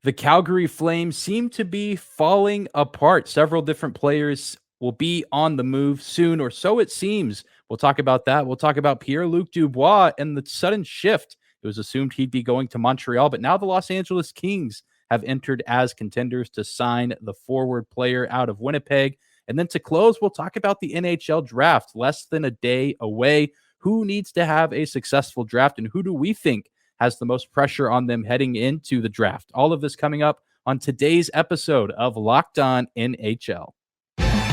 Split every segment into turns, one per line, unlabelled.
The Calgary Flames seem to be falling apart. Several different players will be on the move soon, or so it seems. We'll talk about that. We'll talk about Pierre-Luc Dubois and the sudden shift. It was assumed he'd be going to Montreal, but now the Los Angeles Kings have entered as contenders to sign the forward player out of Winnipeg. And then to close, we'll talk about the NHL draft, less than a day away. Who needs to have a successful draft, and who do we think has the most pressure on them heading into the draft? All of this coming up on today's episode of Locked On NHL.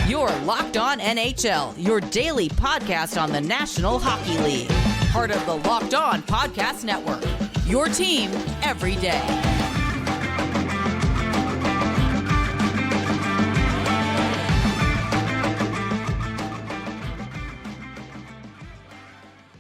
You're Locked On NHL, your daily podcast on the National Hockey League. Part of the Locked On Podcast Network, your team every day.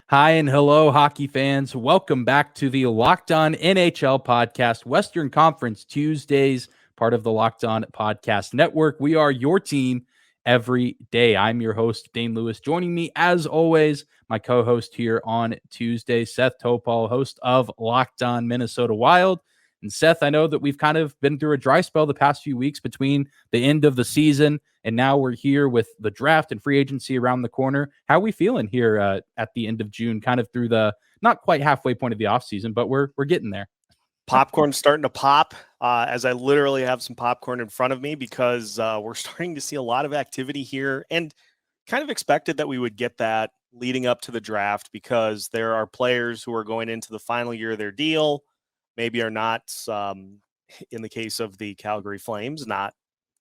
Hi and hello, hockey fans. Welcome back to the Locked On NHL podcast, Western Conference Tuesdays, part of the Locked On Podcast Network. We are your team every day. I'm your host, Dane Lewis. Joining me, as always, my co-host here on Tuesday, Seth Toupal, host of Locked On Minnesota Wild. And Seth, I know that we've kind of been through a dry spell the past few weeks between the end of the season and now we're here with the draft and free agency around the corner. How are we feeling here at the end of June, kind of through the not quite halfway point of the offseason, but we're getting there?
Popcorn's starting to pop as I literally have some popcorn in front of me because we're starting to see a lot of activity here, and kind of expected that we would get that leading up to the draft because there are players who are going into the final year of their deal, maybe are not, in the case of the Calgary Flames, not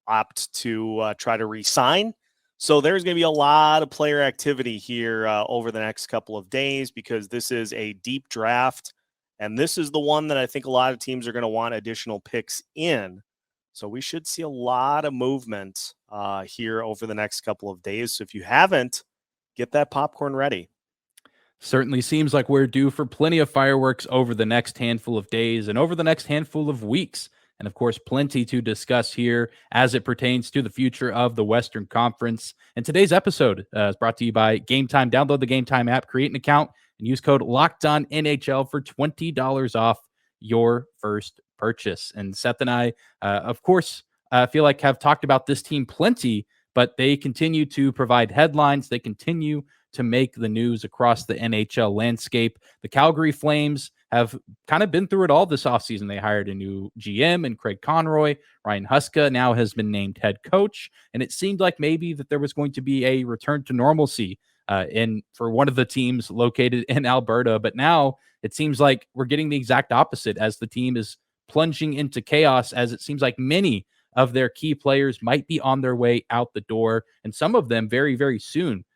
opt to try to re-sign. So there's going to be a lot of player activity here over the next couple of days because this is a deep draft. And this is the one that I think a lot of teams are going to want additional picks in. So we should see a lot of movement here over the next couple of days. So if you haven't, get that popcorn ready.
Certainly seems like we're due for plenty of fireworks over the next handful of days and over the next handful of weeks. And of course, plenty to discuss here as it pertains to the future of the Western Conference. And today's episode is brought to you by Game Time. Download the Game Time app, create an account, and use code LOCKEDONNHL for $20 off your first purchase. And Seth and I, of course, feel like have talked about this team plenty, but they continue to provide headlines. They continue to make the news across the NHL landscape. The Calgary Flames have kind of been through it all this offseason. They hired a new GM and Craig Conroy. Ryan Huska now has been named head coach, and it seemed like maybe that there was going to be a return to normalcy for one of the teams located in Alberta. But now it seems like we're getting the exact opposite as the team is plunging into chaos, as it seems like many of their key players might be on their way out the door, and some of them very, very soon.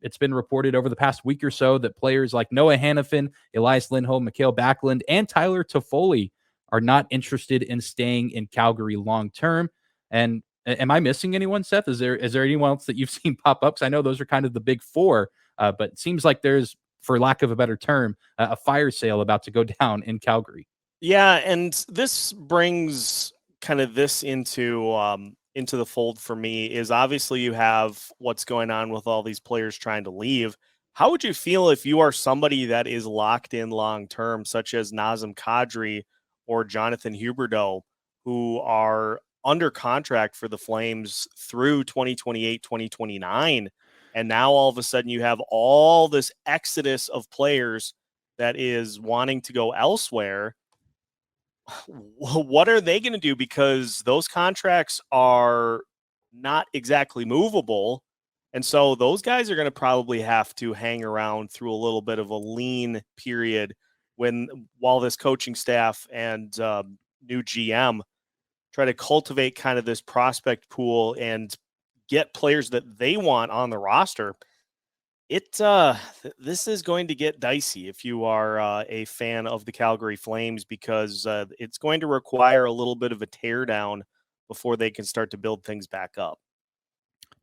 It's been reported over the past week or so that players like Noah Hanifin, Elias Lindholm, Michael Backlund, and Tyler Toffoli are not interested in staying in Calgary long term. And am I missing anyone, Seth? Is there anyone else that you've seen pop up? Because I know those are kind of the big four, but it seems like there's, for lack of a better term, a fire sale about to go down in Calgary.
Yeah, and this brings kind of this into the fold for me is obviously you have what's going on with all these players trying to leave. How would you feel if you are somebody that is locked in long-term, such as Nazem Kadri or Jonathan Huberdeau, who are under contract for the Flames through 2028, 2029, and now all of a sudden you have all this exodus of players that is wanting to go elsewhere? What are they going to do? Because those contracts are not exactly movable. And so those guys are going to probably have to hang around through a little bit of a lean period while this coaching staff and new GM try to cultivate kind of this prospect pool and get players that they want on the roster. This is going to get dicey if you are a fan of the Calgary Flames, because it's going to require a little bit of a teardown before they can start to build things back up.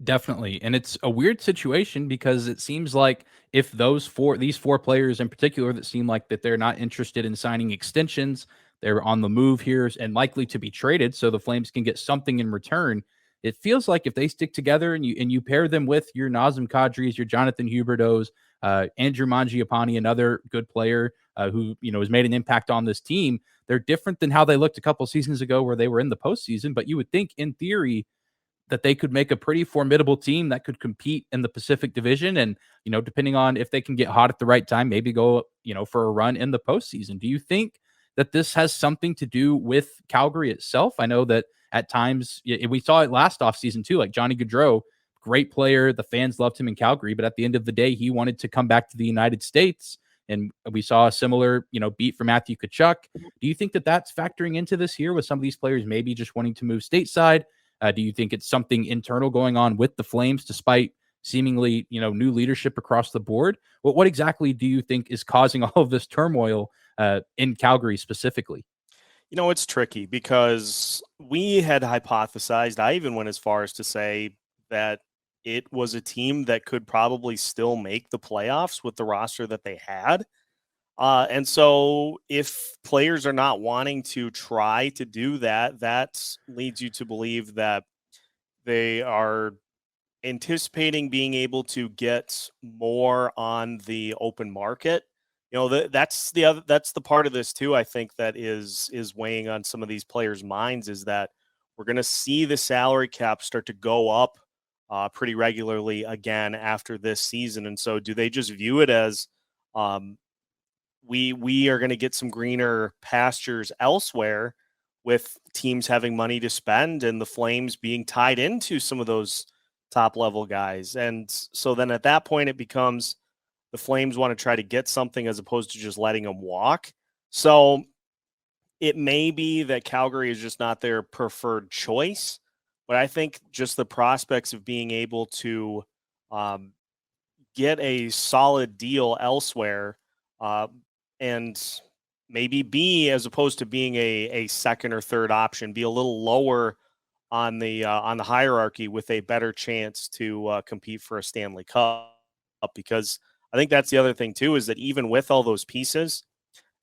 Definitely. And it's a weird situation because it seems like if these four players in particular that seem like that they're not interested in signing extensions, they're on the move here and likely to be traded so the Flames can get something in return. It feels like if they stick together and you pair them with your Nazem Kadris, your Jonathan Huberdeaus, Andrew Mangiapane, another good player who, has made an impact on this team. They're different than how they looked a couple seasons ago where they were in the postseason, but you would think in theory that they could make a pretty formidable team that could compete in the Pacific Division. And, depending on if they can get hot at the right time, maybe go, for a run in the postseason. Do you think that this has something to do with Calgary itself? I know that at times we saw it last offseason too, like Johnny Gaudreau, great player. The fans loved him in Calgary, but at the end of the day, he wanted to come back to the United States. And we saw a similar, beat for Matthew Tkachuk. Do you think that that's factoring into this here with some of these players maybe just wanting to move stateside? Do you think it's something internal going on with the Flames, despite seemingly, new leadership across the board? What exactly do you think is causing all of this turmoil in Calgary specifically?
It's tricky because we had hypothesized, I even went as far as to say that it was a team that could probably still make the playoffs with the roster that they had. And so if players are not wanting to try to do that, that leads you to believe that they are anticipating being able to get more on the open market. That's the part of this too, I think, that is weighing on some of these players' minds, is that we're going to see the salary cap start to go up pretty regularly again after this season. And so do they just view it as we are going to get some greener pastures elsewhere with teams having money to spend and the Flames being tied into some of those top level guys? And so then at that point, it becomes the Flames want to try to get something as opposed to just letting them walk. So it may be that Calgary is just not their preferred choice, but I think just the prospects of being able to get a solid deal elsewhere and maybe be, as opposed to being a second or third option, be a little lower on the hierarchy with a better chance to compete for a Stanley Cup. Because I think that's the other thing too, is that even with all those pieces,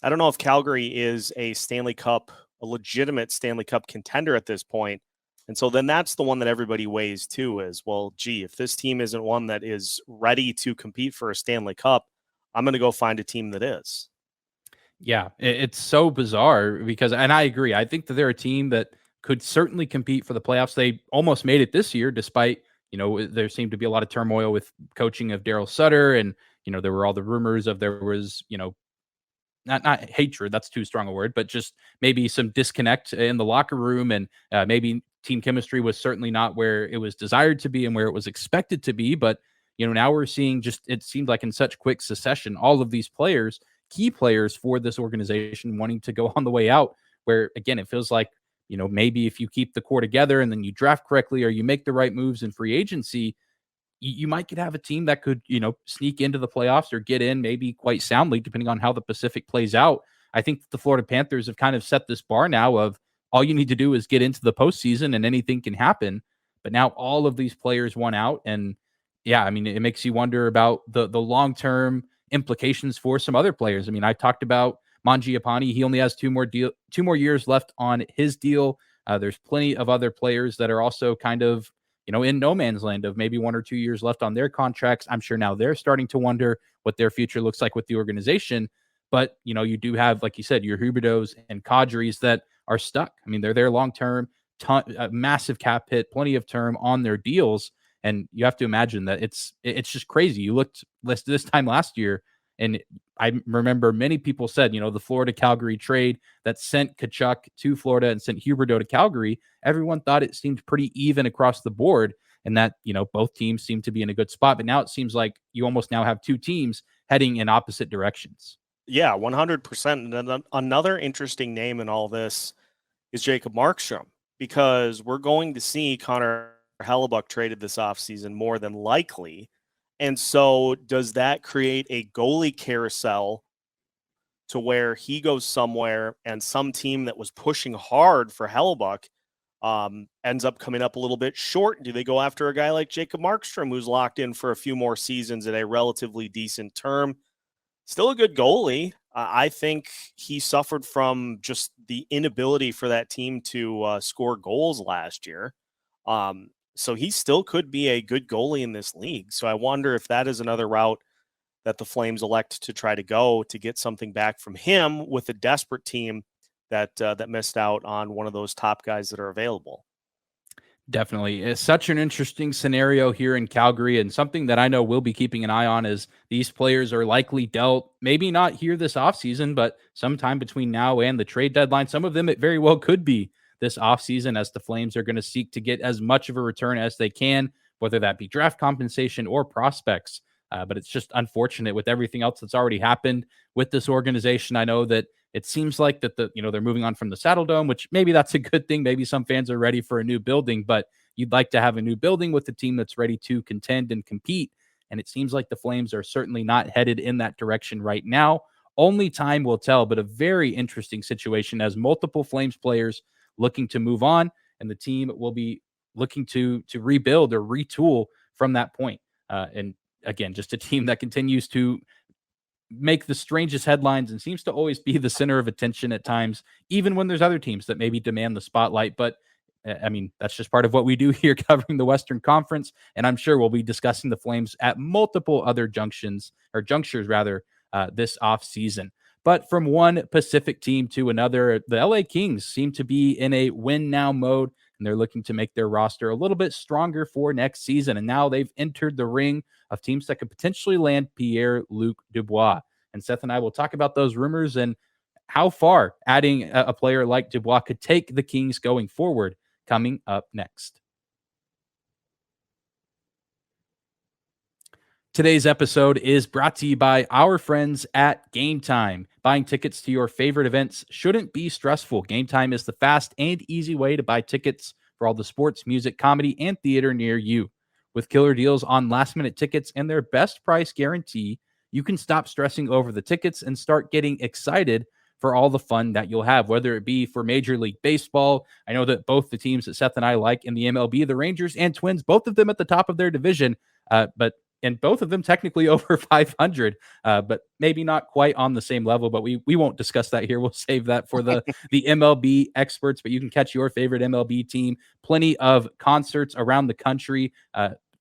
I don't know if Calgary is a legitimate Stanley Cup contender at this point. And so then that's the one that everybody weighs too, is, well, gee, if this team isn't one that is ready to compete for a Stanley Cup, I'm going to go find a team that is.
Yeah, it's so bizarre because, and I agree, I think that they're a team that could certainly compete for the playoffs. They almost made it this year, despite, there seemed to be a lot of turmoil with coaching of Daryl Sutter. And, there were all the rumors of there was, not hatred, that's too strong a word, but just maybe some disconnect in the locker room. And maybe team chemistry was certainly not where it was desired to be and where it was expected to be. But, now we're seeing it seemed like in such quick succession, all of these players, key players for this organization, wanting to go on the way out, where again, it feels like, maybe if you keep the core together and then you draft correctly or you make the right moves in free agency, you might could have a team that could, sneak into the playoffs or get in maybe quite soundly, depending on how the Pacific plays out. I think the Florida Panthers have kind of set this bar now of all you need to do is get into the postseason and anything can happen. But now all of these players want out. And yeah, I mean, it makes you wonder about the long-term implications for some other players. I mean, I talked about Mangiapane. He only has two more years left on his deal. There's plenty of other players that are also kind of, in no man's land of maybe 1 or 2 years left on their contracts. I'm sure now they're starting to wonder what their future looks like with the organization. But, you do have, like you said, your Huberdeaus and Kadris that are stuck. I mean, they're there long-term, massive cap hit, plenty of term on their deals. And you have to imagine that it's just crazy. You looked this time last year, and I remember many people said, the Florida Calgary trade that sent Tkachuk to Florida and sent Huberdeau to Calgary, everyone thought it seemed pretty even across the board, and that, both teams seemed to be in a good spot. But now it seems like you almost now have two teams heading in opposite directions.
Yeah, 100%. And then another interesting name in all this is Jacob Markstrom, because we're going to see Connor Hellebuyck traded this offseason more than likely. And so does that create a goalie carousel to where he goes somewhere and some team that was pushing hard for Hellebuyck ends up coming up a little bit short? Do they go after a guy like Jacob Markstrom, who's locked in for a few more seasons at a relatively decent term? Still a good goalie. I think he suffered from just the inability for that team to score goals last year. So he still could be a good goalie in this league. So I wonder if that is another route that the Flames elect to try to go to get something back from him with a desperate team that missed out on one of those top guys that are available.
Definitely. It's such an interesting scenario here in Calgary, and something that I know we'll be keeping an eye on is these players are likely dealt, maybe not here this offseason, but sometime between now and the trade deadline. Some of them, it very well could be this offseason, as the Flames are going to seek to get as much of a return as they can, whether that be draft compensation or prospects. But it's just unfortunate with everything else that's already happened with this organization. I know that it seems like that they're moving on from the Saddle Dome, which maybe that's a good thing. Maybe some fans are ready for a new building, but you'd like to have a new building with a team that's ready to contend and compete. And it seems like the Flames are certainly not headed in that direction right now. Only time will tell, but a very interesting situation as multiple Flames players looking to move on, and the team will be looking to rebuild or retool from that point. And again, just a team that continues to make the strangest headlines and seems to always be the center of attention at times, even when there's other teams that maybe demand the spotlight. But I mean, that's just part of what we do here covering the Western Conference. And I'm sure we'll be discussing the Flames at multiple other junctures this off season. But from one Pacific team to another, the LA Kings seem to be in a win now mode, and they're looking to make their roster a little bit stronger for next season. And now they've entered the ring of teams that could potentially land Pierre-Luc Dubois. And Seth and I will talk about those rumors and how far adding a player like Dubois could take the Kings going forward, coming up next. Today's episode is brought to you by our friends at Game Time. Buying tickets to your favorite events shouldn't be stressful. Game Time is the fast and easy way to buy tickets for all the sports, music, comedy, and theater near you. With killer deals on last-minute tickets and their best price guarantee, you can stop stressing over the tickets and start getting excited for all the fun that you'll have, whether it be for Major League Baseball. I know that both the teams that Seth and I like in the MLB, the Rangers and Twins, both of them at the top of their division, and both of them technically over 500, but maybe not quite on the same level. But we won't discuss that here. We'll save that for the MLB experts. But you can catch your favorite MLB team. Plenty of concerts around the country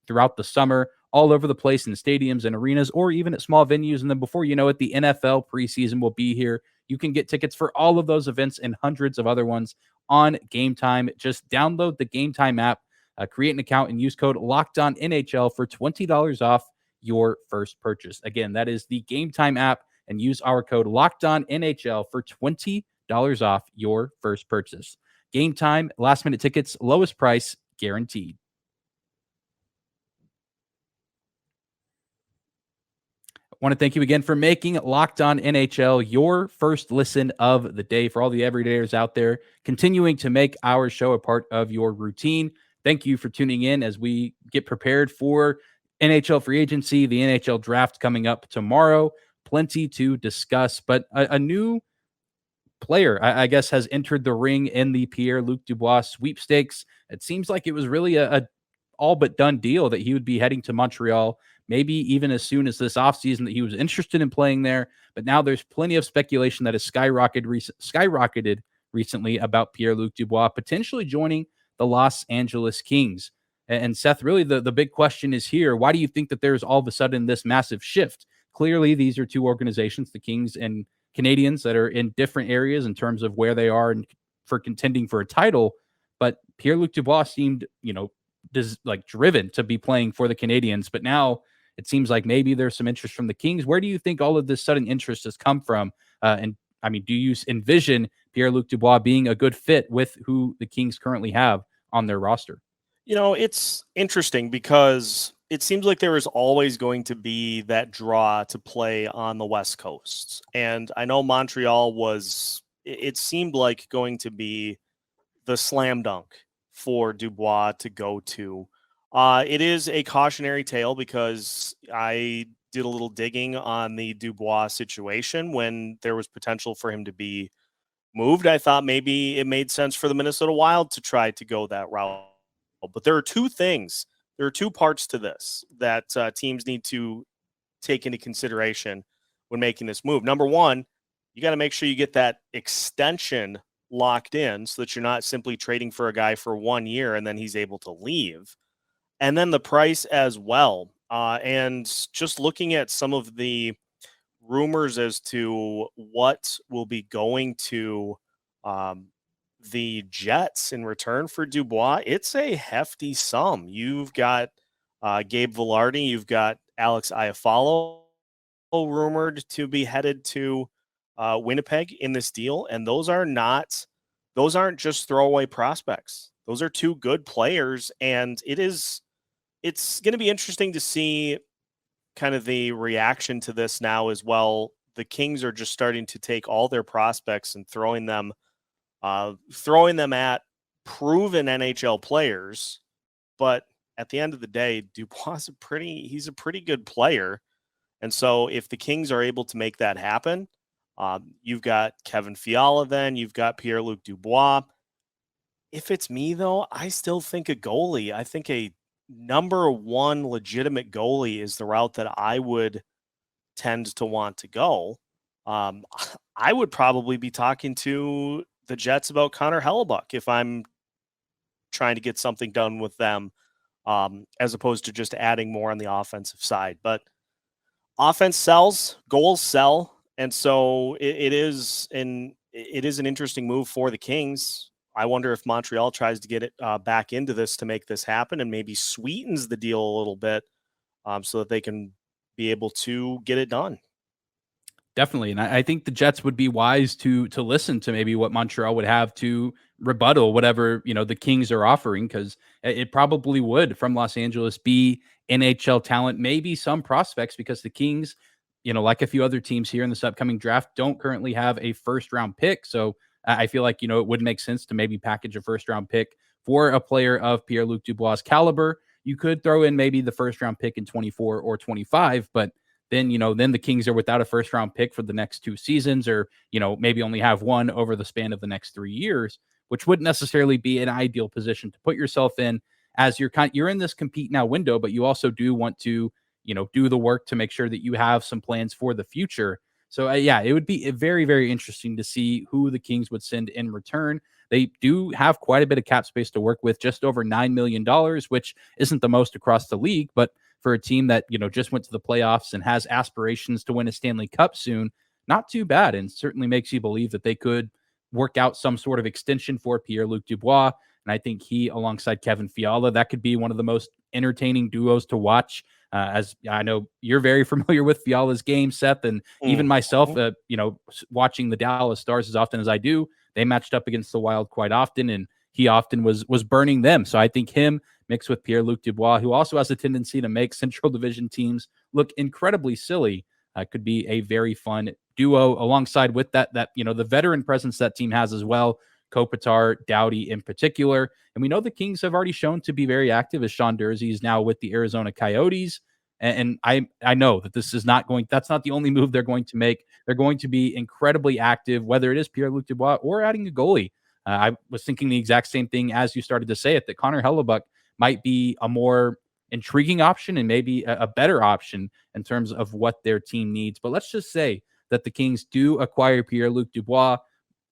throughout the summer, all over the place in stadiums and arenas, or even at small venues. And then before you know it, the NFL preseason will be here. You can get tickets for all of those events and hundreds of other ones on Game Time. Just download the Game Time app, create an account, and use code LOCKEDONNHL for $20 off your first purchase. Again, that is the Game Time app, and use our code LOCKEDONNHL for $20 off your first purchase. Game Time, last minute tickets, lowest price guaranteed. I want to thank you again for making Locked On NHL your first listen of the day. For all the everydayers out there, continuing to make our show a part of your routine, thank you for tuning in as we get prepared for NHL free agency, the NHL draft coming up tomorrow. Plenty to discuss, but a new player, I guess, has entered the ring in the Pierre-Luc Dubois sweepstakes. It seems like it was really a all but done deal that he would be heading to Montreal, maybe even as soon as this offseason, that he was interested in playing there. But now there's plenty of speculation that has skyrocketed recently about Pierre-Luc Dubois potentially joining the Los Angeles Kings. And Seth, really the big question is here. Why do you think that there's all of a sudden this massive shift? Clearly, these are two organizations, the Kings and Canadiens, that are in different areas in terms of where they are for contending for a title. But Pierre-Luc Dubois seemed, driven to be playing for the Canadiens. But now it seems like maybe there's some interest from the Kings. Where do you think all of this sudden interest has come from? And I mean, do you envision Pierre-Luc Dubois being a good fit with who the Kings currently have on their roster?
It's interesting because it seems like there is always going to be that draw to play on the West Coast. And I know Montreal it seemed like going to be the slam dunk for Dubois to go to. It is a cautionary tale because I did a little digging on the Dubois situation when there was potential for him to be moved. I thought maybe it made sense for the Minnesota Wild to try to go that route. But there are two parts to this that teams need to take into consideration when making this move. Number one, you got to make sure you get that extension locked in so that you're not simply trading for a guy for 1 year and then he's able to leave. And then the price as well. And just looking at some of the rumors as to what will be going to the Jets in return for Dubois, it's a hefty sum. You've got Gabe Vilardi, you've got Alex Iafallo rumored to be headed to Winnipeg in this deal, and those aren't just throwaway prospects. Those are two good players, and it's going to be interesting to see kind of the reaction to this now as well. The Kings are just starting to take all their prospects and throwing them at proven NHL players. But at the end of the day, Dubois he's a pretty good player. And so if the Kings are able to make that happen, you've got Kevin Fiala, then you've got Pierre-Luc Dubois. If it's me, though, I still think a goalie. I think a number one legitimate goalie is the route that I would tend to want to go. I would probably be talking to the Jets about Connor Hellebuyck if I'm trying to get something done with them, as opposed to just adding more on the offensive side. But offense sells, goals sell, and so it is an interesting move for the Kings. I wonder if Montreal tries to get it back into this to make this happen and maybe sweetens the deal a little bit, so that they can be able to get it done.
Definitely. And I think the Jets would be wise to listen to maybe what Montreal would have to rebuttal whatever, the Kings are offering, because it probably would, from Los Angeles, be NHL talent, maybe some prospects, because the Kings, like a few other teams here in this upcoming draft, don't currently have a first round pick. So I feel like, it would make sense to maybe package a first round pick for a player of Pierre-Luc Dubois' caliber. You could throw in maybe the first round pick in 24 or 25, but then the Kings are without a first round pick for the next 2 seasons, or, maybe only have one over the span of the next 3 years, which wouldn't necessarily be an ideal position to put yourself in, as you're in this compete now window, but you also do want to, do the work to make sure that you have some plans for the future. So it would be very, very interesting to see who the Kings would send in return. They do have quite a bit of cap space to work with, just over $9 million, which isn't the most across the league, but for a team that, just went to the playoffs and has aspirations to win a Stanley Cup soon, not too bad, and certainly makes you believe that they could work out some sort of extension for Pierre-Luc Dubois. And I think he, alongside Kevin Fiala, that could be one of the most entertaining duos to watch. As I know you're very familiar with Fiala's game, Seth, and even myself, watching the Dallas Stars as often as I do, they matched up against the Wild quite often, and he often was burning them. So I think him mixed with Pierre-Luc Dubois, who also has a tendency to make Central Division teams look incredibly silly, could be a very fun duo, alongside with that the veteran presence that team has as well. Kopitar, Doughty in particular. And we know the Kings have already shown to be very active, as Sean Durzi is now with the Arizona Coyotes. And I know that that's not the only move they're going to make. They're going to be incredibly active, whether it is Pierre-Luc Dubois or adding a goalie. I was thinking the exact same thing as you started to say it, that Connor Hellebuyck might be a more intriguing option and maybe a better option in terms of what their team needs. But let's just say that the Kings do acquire Pierre-Luc Dubois.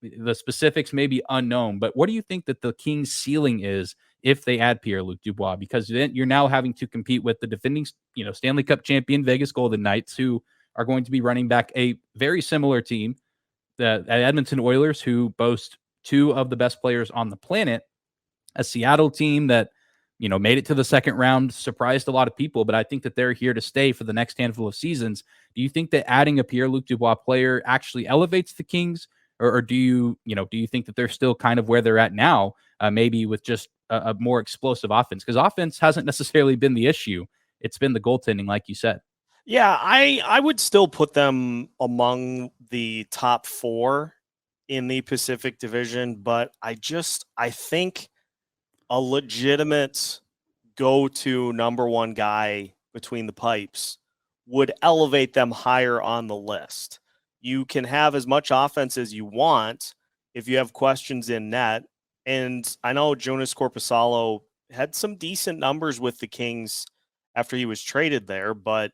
The specifics may be unknown, but what do you think that the Kings' ceiling is if they add Pierre-Luc Dubois? Because then you're now having to compete with the defending, Stanley Cup champion Vegas Golden Knights, who are going to be running back a very similar team, the Edmonton Oilers, who boast 2 of the best players on the planet, a Seattle team that, made it to the second round, surprised a lot of people, but I think that they're here to stay for the next handful of seasons. Do you think that adding a Pierre-Luc Dubois player actually elevates the Kings? Or do you think that they're still kind of where they're at now, maybe with just a more explosive offense? Because offense hasn't necessarily been the issue. It's been the goaltending, like you said.
Yeah, I would still put them among the top 4 in the Pacific Division, but I think a legitimate go-to number 1 guy between the pipes would elevate them higher on the list. You can have as much offense as you want if you have questions in net. And I know Jonas Korpisalo had some decent numbers with the Kings after he was traded there, but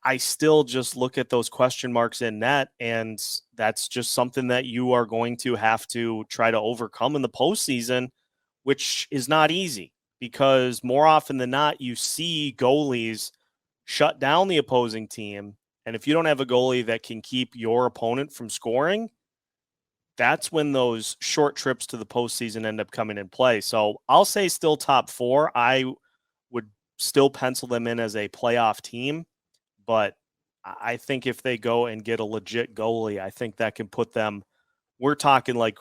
I still just look at those question marks in net, and that's just something that you are going to have to try to overcome in the postseason, which is not easy, because more often than not, you see goalies shut down the opposing team. And if you don't have a goalie that can keep your opponent from scoring, that's when those short trips to the postseason end up coming in play. So I'll say still top 4. I would still pencil them in as a playoff team, but I think if they go and get a legit goalie, I think that can put them, we're talking like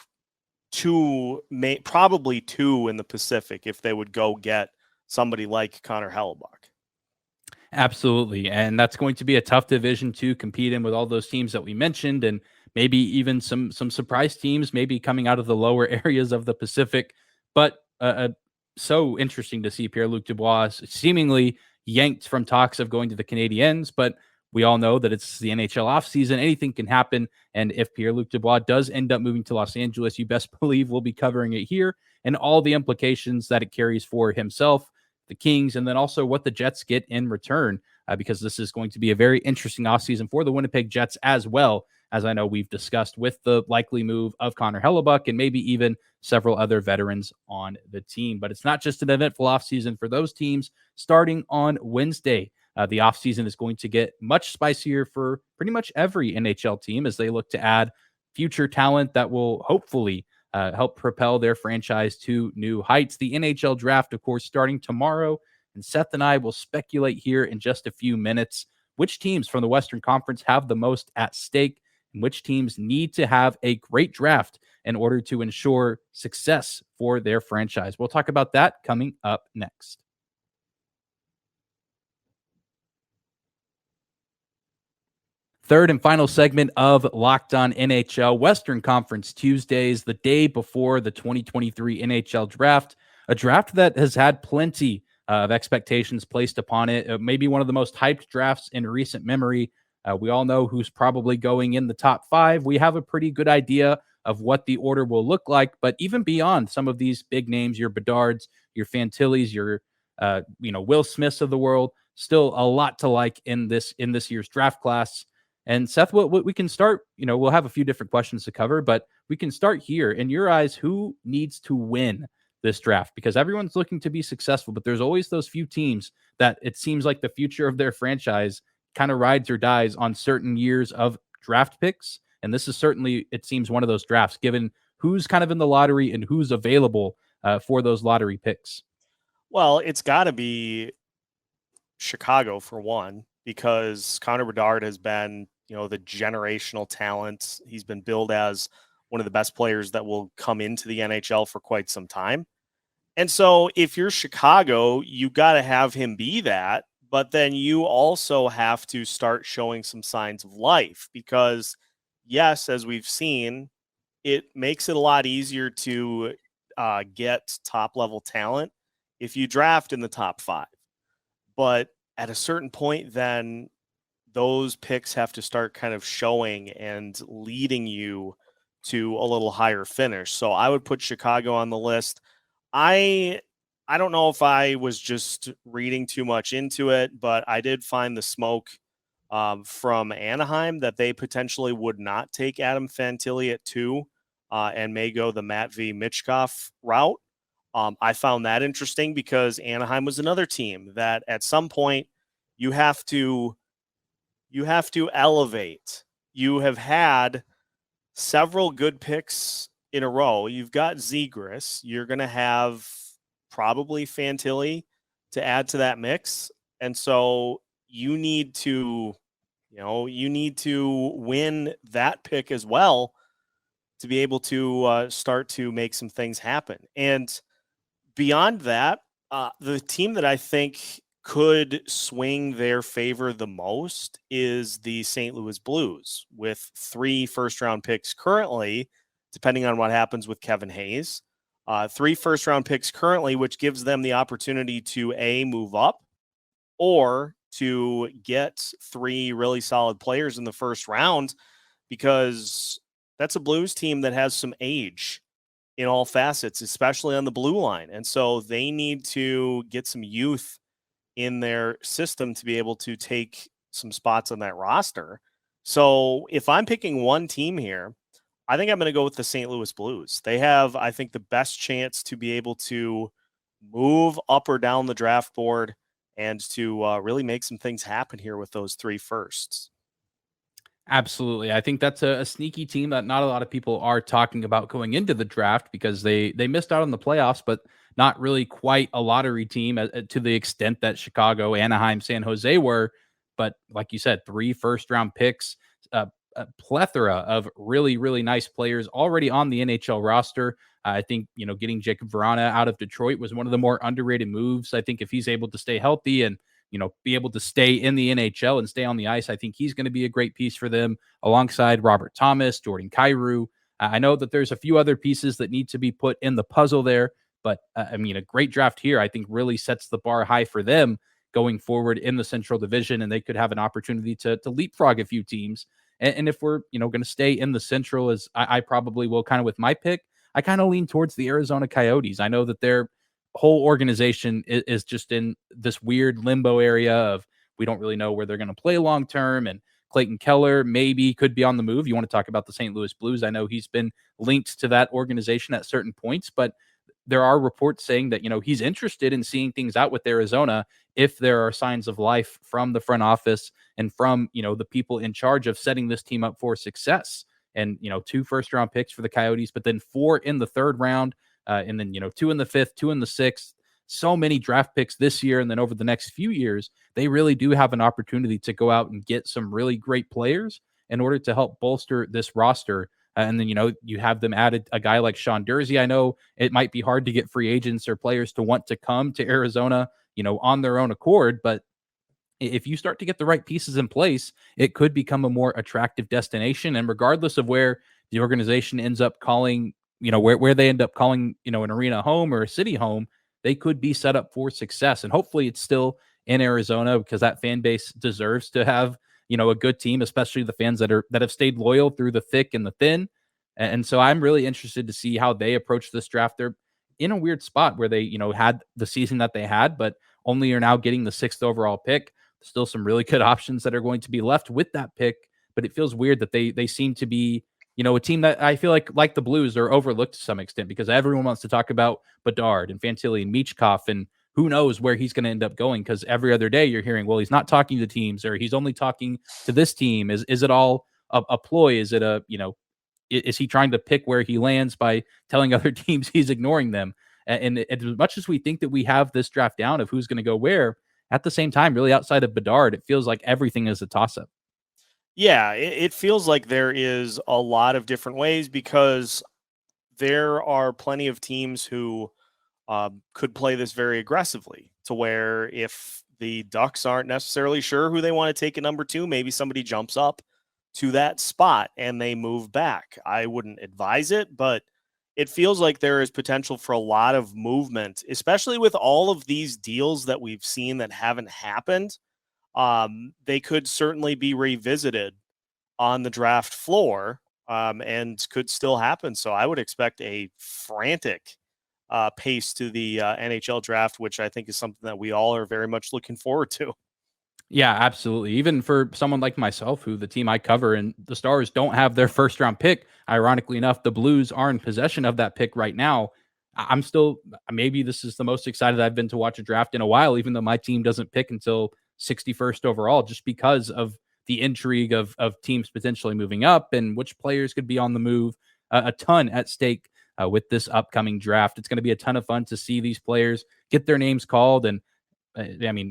probably 2 in the Pacific if they would go get somebody like Connor Hellebuyck.
Absolutely. And that's going to be a tough division to compete in with all those teams that we mentioned, and maybe even some surprise teams maybe coming out of the lower areas of the Pacific. But so interesting to see Pierre-Luc Dubois seemingly yanked from talks of going to the Canadiens, but we all know that it's the NHL offseason. Anything can happen. And if Pierre-Luc Dubois does end up moving to Los Angeles, you best believe we'll be covering it here and all the implications that it carries for himself, the Kings, and then also what the Jets get in return, because this is going to be a very interesting offseason for the Winnipeg Jets, as well as I know we've discussed with the likely move of Connor Hellebuyck and maybe even several other veterans on the team. But it's not just an eventful offseason for those teams starting on Wednesday. The offseason is going to get much spicier for pretty much every NHL team as they look to add future talent that will hopefully help propel their franchise to new heights. The NHL draft, of course, starting tomorrow, and Seth and I will speculate here in just a few minutes which teams from the Western Conference have the most at stake and which teams need to have a great draft in order to ensure success for their franchise. We'll talk about that coming up next. Third and final segment of Locked On NHL, Western Conference Tuesdays, the day before the 2023 NHL draft, a draft that has had plenty of expectations placed upon it. Maybe one of the most hyped drafts in recent memory. We all know who's probably going in the top 5. We have a pretty good idea of what the order will look like, but even beyond some of these big names, your Bedards, your Fantillis, your Will Smiths of the world, still a lot to like in this year's draft class. And Seth, we can start, we'll have a few different questions to cover, but we can start here. In your eyes, who needs to win this draft? Because everyone's looking to be successful, but there's always those few teams that it seems like the future of their franchise kind of rides or dies on certain years of draft picks. And this is certainly, it seems, one of those drafts, given who's kind of in the lottery and who's available for those lottery picks.
Well, it's got to be Chicago for one, because Connor Bedard has been, the generational talent. He's been billed as one of the best players that will come into the NHL for quite some time. And so if you're Chicago, you got to have him be that, but then you also have to start showing some signs of life because, yes, as we've seen, it makes it a lot easier to get top-level talent if you draft in the top 5. But at a certain point, then those picks have to start kind of showing and leading you to a little higher finish. So I would put Chicago on the list. I don't know if I was just reading too much into it, but I did find the smoke from Anaheim that they potentially would not take Adam Fantilli at 2 and may go the Matvei Michkov route. I found that interesting because Anaheim was another team that at some point you have to elevate. You have had several good picks in a row. You've got Zegras. You're going to have probably Fantilli to add to that mix. And so you need to win that pick as well to be able to start to make some things happen. And beyond that, the team that I think could swing their favor the most is the St. Louis Blues, with 3 first-round picks currently, depending on what happens with Kevin Hayes. 3 first-round picks currently, which gives them the opportunity to A, move up, or to get 3 really solid players in the first round, because that's a Blues team that has some age in all facets, especially on the blue line. And so they need to get some youth in their system to be able to take some spots on that roster. So if I'm picking one team here, I think I'm going to go with the St. Louis Blues. They have, I think, the best chance to be able to move up or down the draft board and to really make some things happen here with those 3 firsts.
Absolutely. I think that's a sneaky team that not a lot of people are talking about going into the draft because they missed out on the playoffs, but not really quite a lottery team to the extent that Chicago, Anaheim, San Jose were. But like you said, 3 first-round picks, a plethora of really, really nice players already on the NHL roster. I think, getting Jacob Vrana out of Detroit was one of the more underrated moves. I think if he's able to stay healthy and be able to stay in the NHL and stay on the ice, I think he's going to be a great piece for them alongside Robert Thomas, Jordan Kyrou. I know that there's a few other pieces that need to be put in the puzzle there, but a great draft here, I think really sets the bar high for them going forward in the Central Division, and they could have an opportunity to leapfrog a few teams. And if we're, going to stay in the Central, as I probably will kind of with my pick, I kind of lean towards the Arizona Coyotes. I know that they're whole organization is just in this weird limbo area of we don't really know where they're going to play long term. And Clayton Keller maybe could be on the move. You want to talk about the St. Louis Blues? I know he's been linked to that organization at certain points, but there are reports saying that he's interested in seeing things out with Arizona if there are signs of life from the front office and from the people in charge of setting this team up for success. And 2 first-round picks for the Coyotes, but then 4 in the 3rd round. And then, 2 in the 5th, 2 in the 6th, so many draft picks this year. And then over the next few years, they really do have an opportunity to go out and get some really great players in order to help bolster this roster. And then, you have them added a guy like Sean Durzi. I know it might be hard to get free agents or players to want to come to Arizona, on their own accord. But if you start to get the right pieces in place, it could become a more attractive destination. And regardless of where the organization ends up calling, where they end up calling, an arena home or a city home, they could be set up for success. And hopefully it's still in Arizona because that fan base deserves to have, a good team, especially the fans that have stayed loyal through the thick and the thin. And so I'm really interested to see how they approach this draft. They're in a weird spot where they, had the season that they had, but only are now getting the 6th overall pick. Still some really good options that are going to be left with that pick, but it feels weird that they seem to be, a team that I feel like the Blues are overlooked to some extent because everyone wants to talk about Bedard and Fantilli and Michkov, and who knows where he's going to end up going because every other day you're hearing, well, he's not talking to teams or he's only talking to this team. Is it all a ploy? Is it is he trying to pick where he lands by telling other teams he's ignoring them? And as much as we think that we have this draft down of who's going to go where, at the same time, really outside of Bedard, it feels like everything is a toss-up.
Yeah, it feels like there is a lot of different ways because there are plenty of teams who could play this very aggressively to where if the Ducks aren't necessarily sure who they want to take at number 2, maybe somebody jumps up to that spot and they move back. I wouldn't advise it, but it feels like there is potential for a lot of movement, especially with all of these deals that we've seen that haven't happened. They could certainly be revisited on the draft floor and could still happen. So I would expect a frantic pace to the NHL draft, which I think is something that we all are very much looking forward to.
Yeah, absolutely. Even for someone like myself, who the team I cover and the Stars don't have their 1st-round pick, ironically enough, the Blues are in possession of that pick right now. I'm still, maybe this is the most excited I've been to watch a draft in a while, even though my team doesn't pick until 61st overall, just because of the intrigue of teams potentially moving up and which players could be on the move. A ton at stake with this upcoming draft. It's going to be a ton of fun to see these players get their names called. And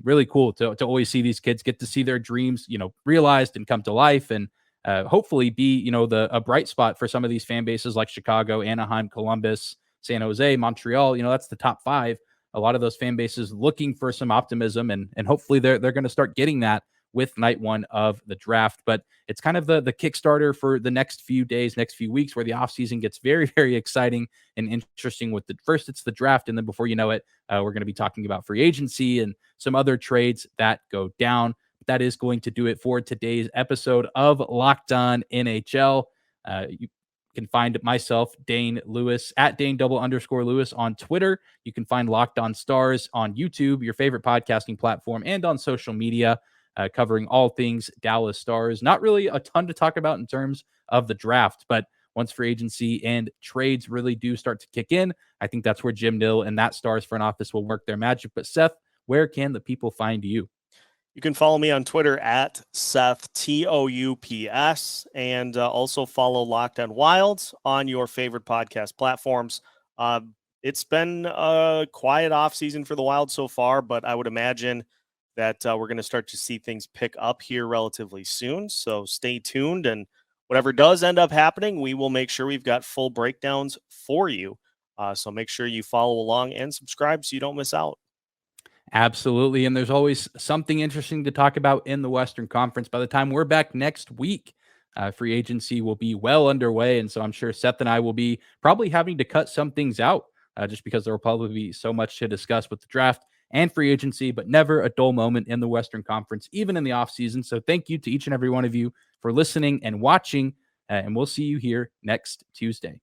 really cool to always see these kids get to see their dreams, realized and come to life, and hopefully be, a bright spot for some of these fan bases like Chicago, Anaheim, Columbus, San Jose, Montreal. That's the top 5. A lot of those fan bases looking for some optimism, and hopefully they're going to start getting that with night 1 of the draft. But it's kind of the Kickstarter for the next few days, next few weeks, where the offseason gets very, very exciting and interesting. With first it's the draft, and then before you know it, we're going to be talking about free agency and some other trades that go down. That is going to do it for today's episode of Locked On NHL. You can find myself, Dane Lewis, at Dane_Lewis on Twitter. You can find Locked On Stars on YouTube, your favorite podcasting platform, and on social media, covering all things Dallas Stars. Not really a ton to talk about in terms of the draft, but once free agency and trades really do start to kick in, I think that's where Jim Nill and that Stars front office will work their magic. But Seth, where can the people find you?
You can follow me on Twitter at Seth Toups, and also follow Locked on Wild on your favorite podcast platforms. It's been a quiet off season for the Wild so far, but I would imagine that we're going to start to see things pick up here relatively soon. So stay tuned, and whatever does end up happening, we will make sure we've got full breakdowns for you. So make sure you follow along and subscribe so you don't miss out.
Absolutely. And there's always something interesting to talk about in the Western Conference. By the time we're back next week, free agency will be well underway. And so I'm sure Seth and I will be probably having to cut some things out just because there will probably be so much to discuss with the draft and free agency, but never a dull moment in the Western Conference, even in the offseason. So thank you to each and every one of you for listening and watching. And we'll see you here next Tuesday.